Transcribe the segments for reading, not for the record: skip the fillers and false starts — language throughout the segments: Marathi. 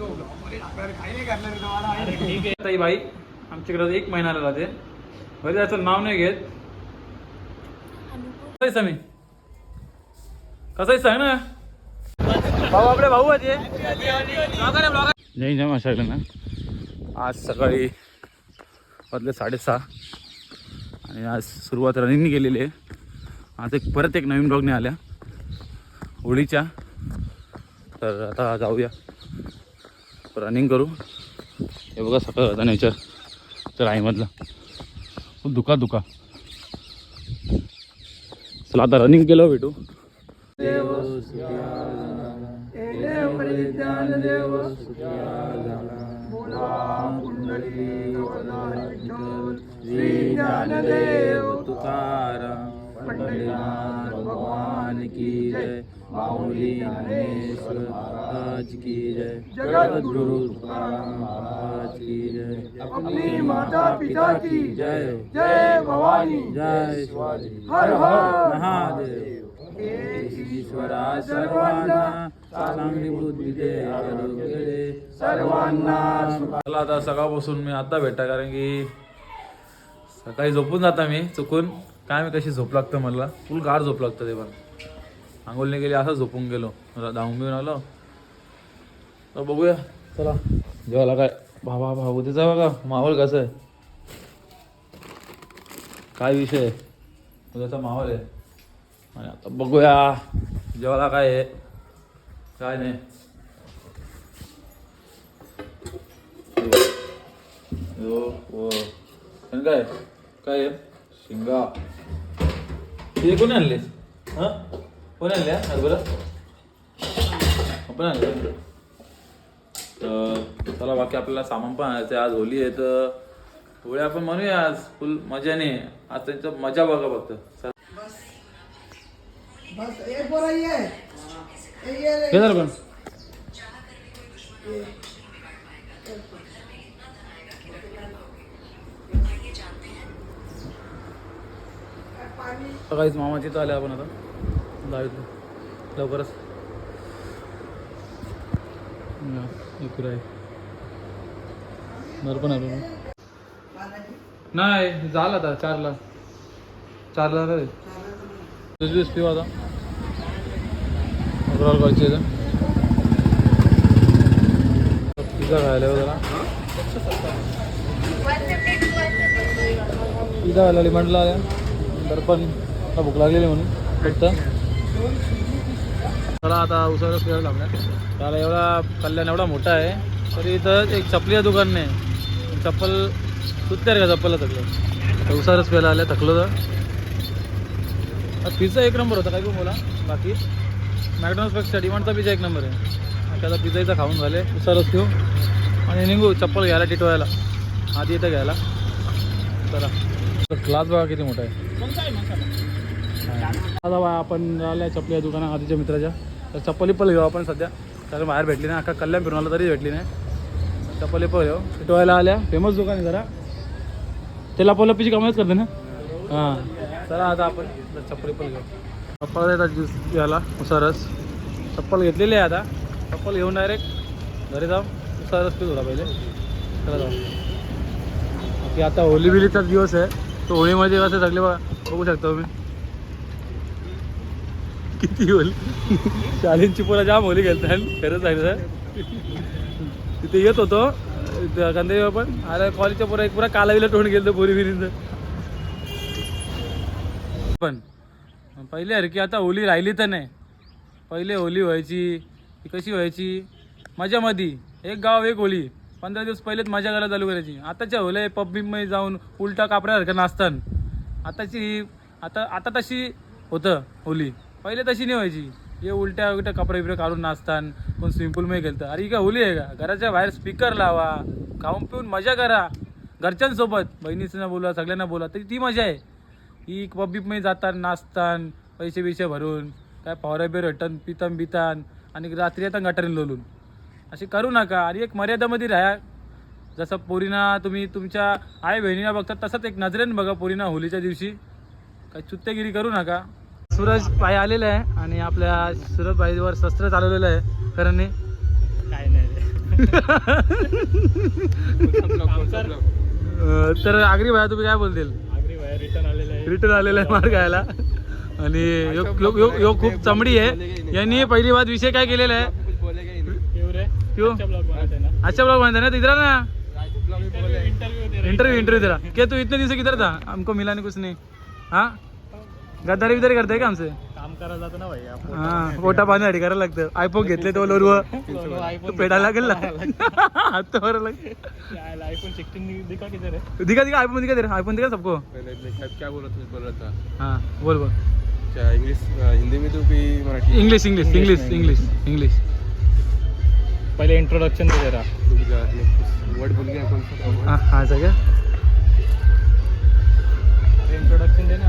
ठीक आहे ताई बाई, आमच्याकडे 1 महिन्याला राहते. बरं त्याचं नाव नाही घेत. कसं मी कसं सांग ना भाऊ, आपले भाऊ आहे. जय जय माशाला ना. आज सकाळी वाजले 6:30 आणि आज सुरुवात रनिंगने केलेली आहे. आज परत एक नवीन ब्लॉगने आल्या होळीच्या. तर आता जाऊया रनिंग करू. हे बघा सकाळ होता नेचर तर आईमधला खूप दुका. चला आता रनिंग केलं भेटू. भगवान की जय. माऊली ज्ञानेश्वर महाराज की जय. जगद्गुरु महाराज की जय. अपनी माता पिता की जय. जय भवानी जय शिवाजी. हर हर महादेव. ईश्वरा सर्वांना चांगली बुद्धी दे, आरोग्य दे सर्वांना. मला आता सकाळपासून मी आता भेटा, कारण की सकाळी झोपून जाता मी चुकून. काय मी कशी झोप लागतं मला, फुल गाढ झोप लागतं. ते पण आंघोळने गेली असं झोपून गेलो. मला धावून घेऊन आलो. तर बघूया चला जेवायला काय. भावा उद्याचा बघा माहोल कसं आहे, काय विषय आहे. उद्याचा माहोल आहे आणि आता बघूया जेवायला काय आहे काय नाही. काय काय आहे शिंगा. हे कोणी आणले? हां कोणी आणले हरभरा? आपण आणले. तर चला बाकी आपल्याला सामान पण आणायचं आहे. आज होळी आहे तर होळी आपण म्हणूया आज फुल मजाने. आज त्यांचं मजा बघा फक्त. हे झालं पण सकाळीच मामाची तर आले आपण आता जायचं लवकरच. आहे पण आलो नाही झालं आता 4ला ज्यूस पिऊ आता. करायची पिझ्झा खायला जरा. पिझ्झा खायला म्हटलं आल्या तर पण भूक लागलेली म्हणून फक्त. चला आता उसारच प्यायला लागला. त्याला एवढा कल्याण एवढा मोठा आहे तरी इथं एक चपलीचं दुकान नाही. चप्पल सुटते रे का चप्पलला थकलं. उसारच प्यायला आल्या थकलं तर. पिझ्झा 1 नंबर होता काय पण बोला. बाकी मॅकडॉनल्ड्सपेक्षा डिमांडचा पिझ्झा 1 नंबर आहे. त्याचा पिझ्झाचा खाऊन झाले. उसारच ठेवू आणि निघू चप्पल घ्यायला टिटवायला. आधी इथं घ्यायला. चला ग्लास बघा किती मोठा आहे. आता बा आपण आल्या चपलीच्या दुकानात आधीच्या मित्राच्या. तर चप्पल घेऊ आपण सध्या. तर बाहेर भेटली नाही. अख्खा कल्याण फिरून आला तरी भेटली नाही. चप्पल घेऊ टिटवायला आल्या. फेमस दुकान आहे जरा. त्याला पलपीची कमाईच करते ना. हां चला आता आपण चप्पल घेऊ. चप्पल येतात ज्यूस घ्यायला उसारस. चप्पल घेतलेली आहे आता. चप्पल घेऊन डायरेक्ट घरी जाऊ. उसारस पिऊ थोडा पहिले. चला जाऊ. बाकी आता होली बिलीचाच दिवस आहे. तो होळीमध्ये कसं सगळे बघू शकता तुम्ही किती होली. शालींची पुरा जाम होली खेळतात खरं सांगितलं. तिथे येत होतो कंदेव पण. अरे कॉलेजच्या पुरा कालावीला तोंड गेलं बोरी बिरींचं. पण पहिले अरे की आता होली राहिली तर नाही. पहिले होली व्हायची ती कशी व्हायची मजामध्ये. एक गाव एक होली. 15 दिवस पहिलेच मजा करायला चालू करायची. आताच्या होल्या पबमध्ये जाऊन उलटा कापऱ्यासारखं नाचतात. आता तशी होतं होली. पहिले तशी नाही व्हायची. हे उलट्या कपडे बिपडे काढून नाचतात. कोण स्विमिंग पूलमध्ये गेलं तर. अरे का होली आहे का. घराच्या बाहेर स्पीकर लावा. खाऊन पिऊन मजा करा घरच्यांसोबत. बहिणींना बोला सगळ्यांना बोला तरी ती मजा आहे. ही पबमध्ये जातात नाचतात पैसे बिसे भरून. काय पावऱ्या बिर हटन पितान आणि रात्री येतात गटारीन लोलून. असे करू नका. आणि एक मर्यादामध्ये राहा. जसं पोरीना तुम्ही तुमच्या आई बहिणीला बघतात तसंच एक नजरेने बघा पोरीना होलीच्या दिवशी. काही चुत्तेगिरी करू नका. सूरज भाई आलेला आहे आणि आपल्या सूरज भाईवर शस्त्र चालवलेलं आहे. कारण काय नाही तर आगरी भाया तुम्ही काय बोलतील? रिटर्न आलेला आहे मार खायला. आणि यो खूप चमडी आहे. यांनी पहिली बात विषय काय केलेला आहे? क्यों अच्छा ब्लॉग बनता है ना, तो इधर ना इंटरव्यू तेरा क्या? तू इतने दिन से किधर था? हमको मिला नहीं कुछ नहीं. हाँ गद्दारी बिदारी करते का हमसे? काम करायला जातो ना भाई. हाँ पोटा पाण्यासाठी करायला लागतं. आयफोन घेतले तो लोरव पेडायला लागेल ना. हात तर आईफोन 16 दिखा किधर है? दिखा दिखा आईफोन दिखा तेरा आईफोन दिखा सबको. क्या बोल रहा था? हाँ बोल बोल. क्या इंग्लिश हिंदी में तो भी Marathi? English English English English English. पहले इंट्रोडक्शन दे जरा. वर्ड भूल गया कौन सा. हाँ हाँ क्या इंट्रोडक्शन दे ना.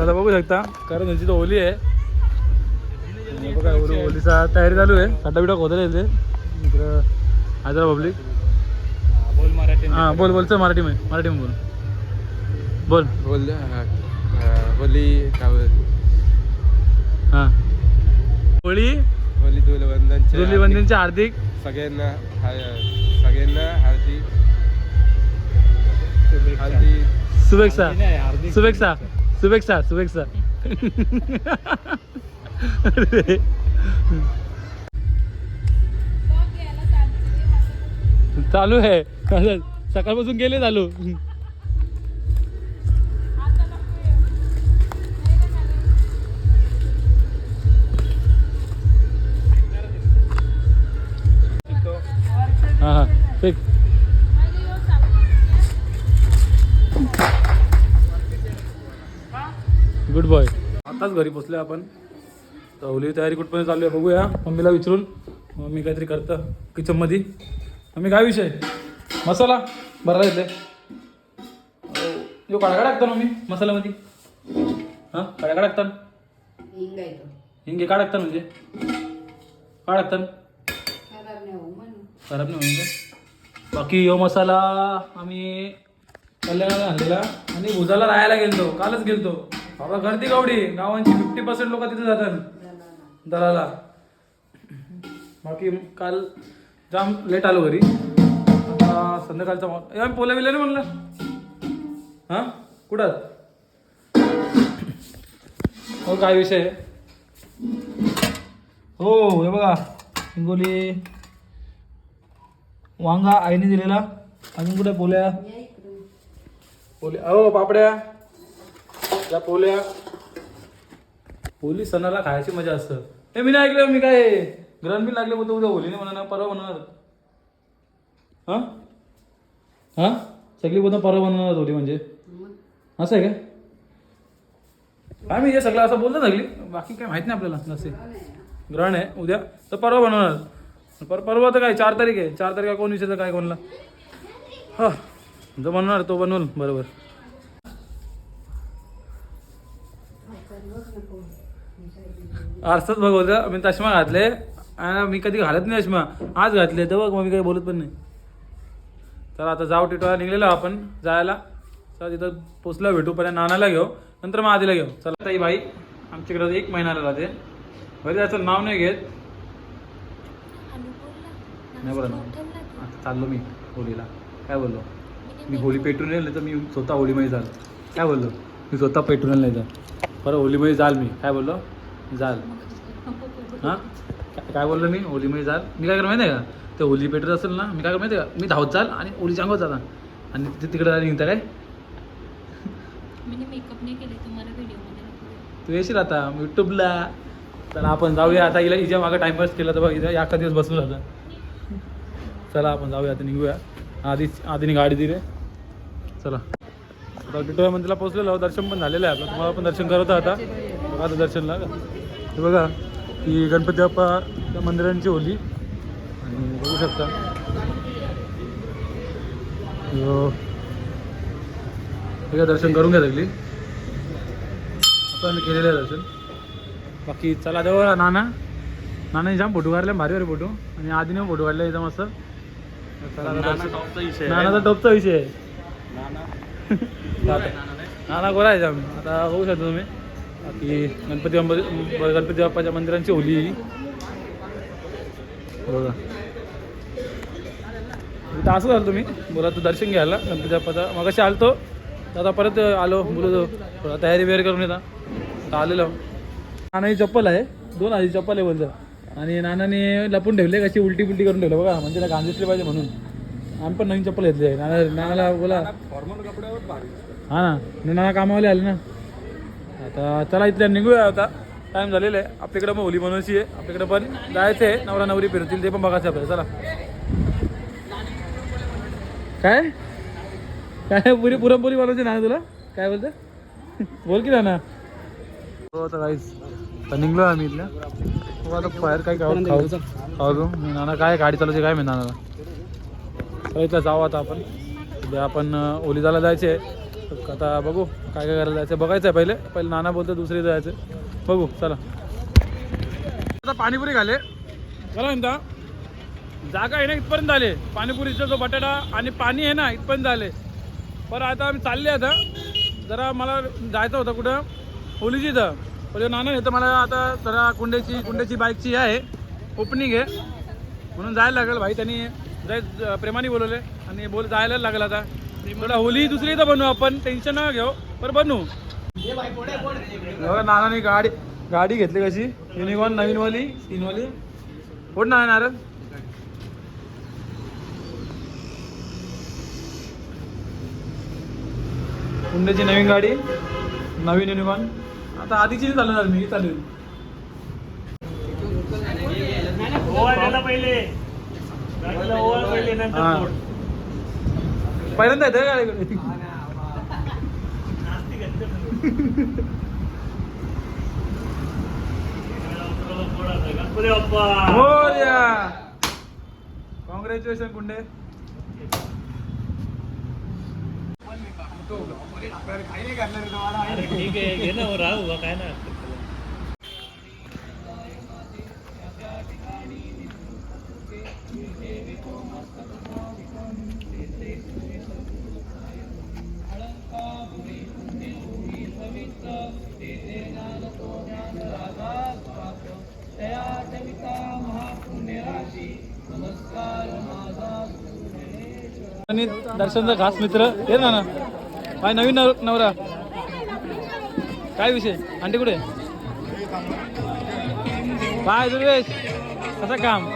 आता बघू शकता कारण त्यांची तर होली आहे. बघा होलीचा तयारी चालू आहे. साठा बिटा खोदले येते इकडं हैदराबाद पब्लिक. बोल मराठी. हां बोल बोल चल मराठी में बोल बोल बोल. होली काय? हां होळी होली धुलीवंदनच्या हार्दिक सगळ्यांना हार्दिक शुभेच्छा शुभेच्छा शुभेच्छा शुभेच्छा. चालू आहे सकाळपासून गेले चालू. हां हां ठीक. Good boy. आताच घरी पोचले आपण. तर होली तयारी कुठपर्यंत चालू आहे बघूया. मम्मीला विचारून मम्मी काहीतरी करतं किचनमध्ये. मम्मी काय विषय? मसाला बरा येते यो काढा टाकता मम्मी मसाल्यामध्ये. हां काढा टाकतात हिंगे का टाकतात म्हणजे का टाकतात? खराब नाही म्हणून का? बाकी यो मसाला आम्ही कल्याणाला आणलेला आणि भुजाला राहायला गेलतो. कालच गेलतो बाबा. गर्दी गावडी गावांची 50% लोक तिथे जातात दराला. बाकी काल जाम लेट आलो घरी. आता संध्याकाळचा आम्ही पोल्या बिल्या नाही म्हणलं. हां कुठं हो काय विषय? हो हे बघा हिंगोली वांगा आईने दिलेला. अजून कुठे पोल्या पोल्या अहो पापड्या त्या पोल्या. होली सणाला खायची मजा असतं. हे मी नाही ऐकलं. मी काय ग्रहण बी लागले बोलतो उद्या होली नाही म्हणणार परवा म्हणणार. हां हां सगळी बोलतो परवा म्हणणार होली म्हणजे असं आहे काय? काय मी हे सगळं असं बोलतो सगळी. बाकी काय माहित नाही आपल्याला. नसे ग्रहण आहे उद्या तर परवा बनवणार. परवा तर काय 4 तारीख आहे. 4 तारखेला कोण विचारतं काय कोणला? हां जो बनवणार तो बनवल बरोबर. आरसाच बघ मी चष्मा घातले. मी कधी घालत नाही चष्मा. आज घातले तर बघ मग मी काही बोलत पण नाही. तर आता जाऊ टिटवाला निघलेलो आपण जायला. चला तिथं पोचला भेटू. पर्यंत नानाला घेऊ नंतर मग आधीला घेऊ. चला ताई बाई आमच्याकडे 1 महिन्याला राहते. घरी त्याचं नाव नाही घेत नाही बोला ना. आता चाललो मी होळीला. काय बोललो मी? होळी पेटून येईल नाही तर मी स्वतः होळीमध्ये जाल. काय बोललो मी? स्वतः पेटून येईल नाही तर बरं होळीमध्ये जाल मी. काय बोललो? जाल. हां काय बोललो मी? होळीमध्ये जाल. मी काय कर माहिती आहे का? ते होळी पेटत असेल ना मी काय कर माहिती आहे का? मी धावत जाल आणि होळीच्या अंगावर जाता आणि तिकडे जायला निघता. काय मेकअप नाही केले तुम्हाला व्हिडिओमध्ये. तू येशील आता यूट्यूबला. चला आपण जाऊया आता. हिच्या मागं टाइमपास केला तर बघ इथं एका दिवस बसून जातं. चला आपण जाऊया आता निघूया. आधीने गाडी दिली. चला आता टिटोळा मंदिरला पोहोचलेलो. दर्शन पण झालेलं आहे आपलं. तुम्हाला पण दर्शन करत आता बघा. आता दर्शनला हे बघा की गणपती बाप्पा त्या मंदिरांची होली आणि बघू शकता ठीक दर्शन करून घ्या सगळी. आता आम्ही केलेलं आहे दर्शन. बाकी चला जवळ नानाने जाम फोटो काढले भारी भारी फोटो आणि आधीने फोटो काढले एकदम मस्त. नानाचा टॉपचा विषय आहे. नाना गोरा आहे जाम. आता बघू शकता तुम्ही बाकी गणपती बाप्पाच्या मंदिरांची होली बघा. इथं असं झालं तुम्ही बोला तर दर्शन घ्यायला गणपती बाप्पाचा. मग कशी आलतो आता परत आलो बोलतो थोडा तयारी वगैरे करून येता आता आलेलो. नानाची चप्पल आहे 2 आधी चप्पल आहे बोलतं आणि नानाने लपून ठेवले कशी उलटी पुलटी करून ठेवलं बघा म्हणजे त्याला घाण दिसली पाहिजे म्हणून. आम्ही पण नवीन चप्पल घेतली आहे नानाला बोला फॉर्मल कपड्यावर हां ना नाना कामावाले आले ना. आता चला इथल्या निघूया आता टाईम झालेलं आहे. आपल्याकडे मग होली बनवायची आहे आपल्याकडे पण जायचं आहे. नवरा नवरी फिरतील ते पण बघायचं आपल्याला. चला काय काय पुरणपोळी बनवायची ना तुला काय बोलतं बोल की ना. हो आता काहीच तर निघलो आम्ही इथल्या. हो आता बाहेर काय खाऊ नाना काय गाडी चालवायची काय मी नानाला इथलं जाऊ आता आपण. उद्या आपण ओलिदाला जायचे आता बघू काय काय करायला जायचं बघायचं आहे. पहिले नाना बोलतो दुसरी जायचं बघू. चला आता पाणीपुरी खाले चला म्हणता जागा आहे ना इथपर्यंत आले. पाणीपुरीचा जो बटाटा आणि पाणी आहे ना इथपर्यंत आले. पण आता आम्ही चालले आता जरा मला जायचं होतं कुठं होलीची इथं पण नाना येतं मला आता जरा कुंड्याची बाईकची आहे ओपनिंग आहे म्हणून जायला लागेल. भाई त्यांनी जाय प्रेमाने बोलवले आणि जायला लागेल. आता थोडा होली दुसरी इथं बनवू आपण टेन्शन न घेऊ पण बनवू. नानाने गाडी घेतली कशी युनिकॉर्न नवीनवाली 3वाली कोण ना नारळ कुंड्याची नवीन गाडी नवीन युनिकॉर्न. आता आधीची चालवणार मी चालेल पहिल्यांदा येतं गाडीकडे कॉंग्रॅच्युलेशन कुंडे. ठीक आहे घे ना राहू काय ना. आणि दर्शनचा खास मित्र हे ना काय नवीन नवरा काय विषय आंटी कुठे काय दुर्वेश कसं काम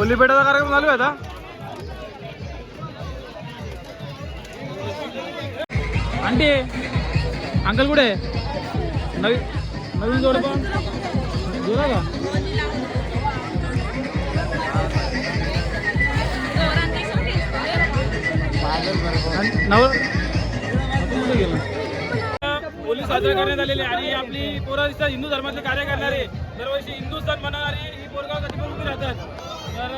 ओलीपेटाचा कार्यक्रम चालू आहे आता. आंटी अंकल कुठे नवीन जोड पण जोडा का गेलं. होली साजरा करण्यात आलेली आणि आपली पोरं हिंदू धर्माचे कार्य करणारे दरवर्षी हिंदू सण मनवणारी ही पोरगावसाठी पण उभी राहतात. तर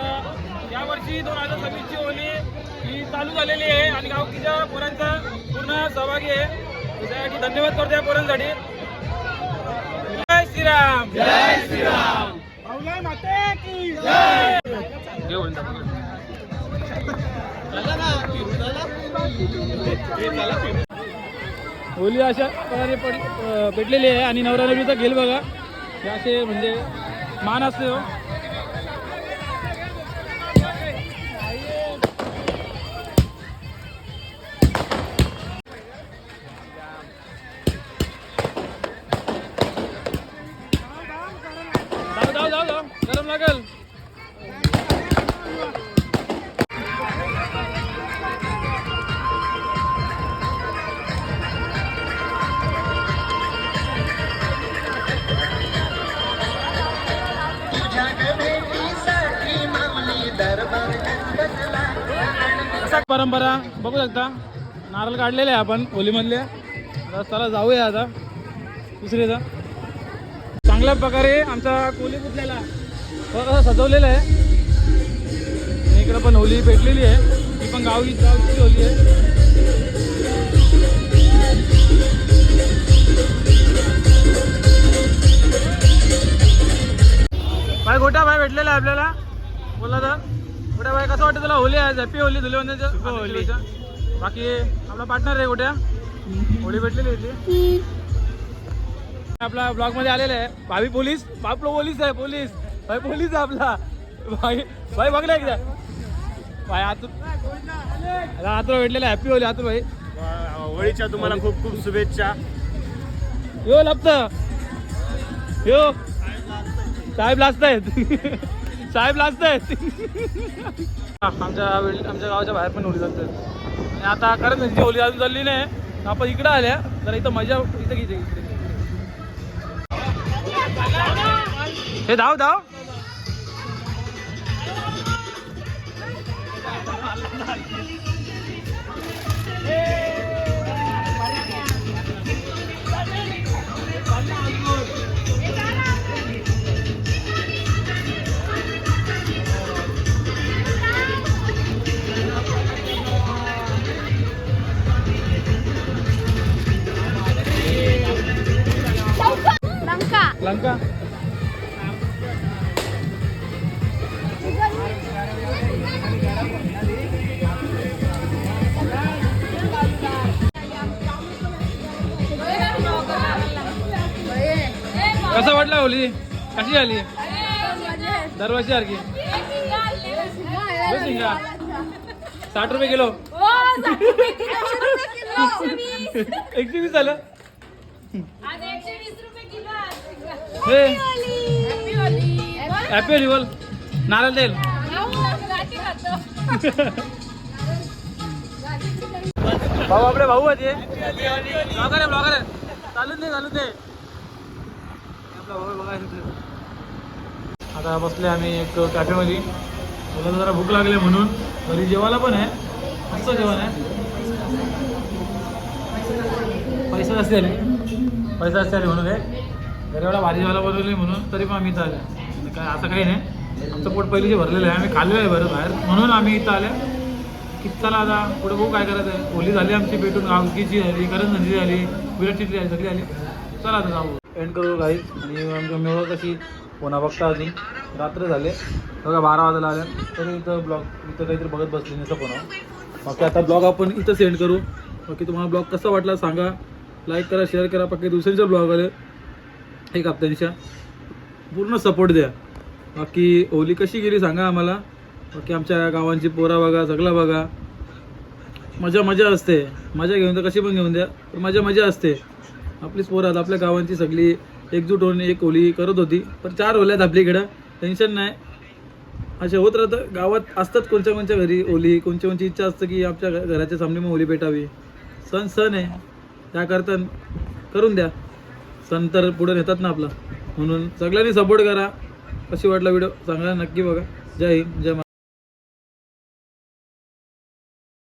यावर्षी 2026ची होली ही चालू झालेली आहे आणि गावकीच्या पोरांचा पूर्ण सहभागी आहे. त्यासाठी धन्यवाद करतो या पोरांसाठी. जय श्रीराम जय श्रीराम भाऊला माते की जय. घेऊन होली अशा प्रकारे पेटलेली आहे आणि नवरा नवरीचा गेल बघा हे असे म्हणजे मान असते. जाऊ गरम लागल. परंपरा बघू शकता नारळ काढलेले आहे आपण होलीमधल्या. रस्त्याला जाऊया आता दुसरीचा. चांगल्या प्रकारे आमचा कोली पुतल्याला कसं सजवलेलं आहे आणि इकडं पण होली पेटलेली आहे, ती पण गावची होली आहे. भाई गोट्या भाई भेटलेला आहे आपल्याला, बोला तर गोट्या भाई कसं वाटतं तुला होली आहे? हॅपी होली धुलीवंदनच्या. बाकी आपला पार्टनर आहे गोट्या, होळी भेटलेली होती. आपला ब्लॉग मध्ये आलेला आहे भावी पोलीस, आपला पोलीस आहे, पोलीस भाई, पोलीस आहे आपला भाई. भाई बघला एकदा भाई आतूर भेटलेला. हॅपी होली आतूर भाई, होळीच्या तुम्हाला खूप खूप शुभेच्छा. यो लपत यो साहेब लाजतायत साहेब लाजतायत. आमच्या गावाच्या बाहेर पण होली जातात. आणि आता कारण त्यांची होली अजून चालली नाही, आपण इकडं आल्या तर इथं मजा इथं घ्यायची. हे धाव धाव लंका. कसं वाटलं होली? कशी झाली? दरवर्षी सारखी 60 रुपये किलो. 120 झालं. हॅपी होली बोल. नारळ तेल भाऊ, आपले भाऊ आहे, ब्लॉगर आहे, ब्लॉगर आहे. चालूच नाही चालूच नाही. आपला भाऊ बघायचं. आता बसले आम्ही एक कॅफेमध्ये, मला जरा भूक लागली म्हणून. घरी जेवायला पण आहे, मस्त जेवण आहे. पैसा जास्त आले म्हणून आहे. घरी एवढा भारी जेवायला बनवली म्हणून तरी पण आम्ही इथं आले. काय असं काही नाही, आमचं पोट पहिलीचे भरलेलं आहे, आम्ही खाल्लेलं आहे बरं बाहेर, म्हणून आम्ही इथं आले की चला आता पुढे बघू काय करायचं आहे. होली झाली आमची भेटून, गावकीची झाली, करंजी झाली, विराटची झाली, सगळी झाली. चला आता जाऊ एंड करू काही. आणि आमच्या मेळ कशी कोणा बघता अजून रात्र झाले बघा, 12 वाजायला आल्या तरी इथं ब्लॉग इथं काहीतरी बघत बसली नसं कोणा. बाकी आता ब्लॉग आपण इथं सेंड करू. बाकी तुम्हाला ब्लॉग कसा वाटला सांगा, लाईक करा, शेअर करा. बाकी दुसऱ्यांच्या ब्लॉग आले एक हप्त्यांच्या पूर्ण सपोर्ट द्या. बाकी होली कशी गेली सांगा आम्हाला. बाकी आमच्या गावांची पोरा बघा, सगळं बघा, मजा असते. मजा घेऊन तर कशी पण घेऊन द्या, पण मजा असते. आपलीच पोरात आपल्या गावांची सगळी एकजूट होऊन एक होली करत होती. पण 4 होल्यात आपलीकडं, टेन्शन नाही. असे होत राहतं. गावात असतात कोणच्या घरी होली, कोणची इच्छा असतं की आमच्या घराच्या सामने मग होली पेटावी. सण आहे, त्याकरता करून द्या. सण तर पुढे नेतात ना आपला, म्हणून सगळ्यांनी सपोर्ट करा. कशी वाटला व्हिडिओ सांगा, नक्की बघा. जय हिंद, जय महाराष्ट्र.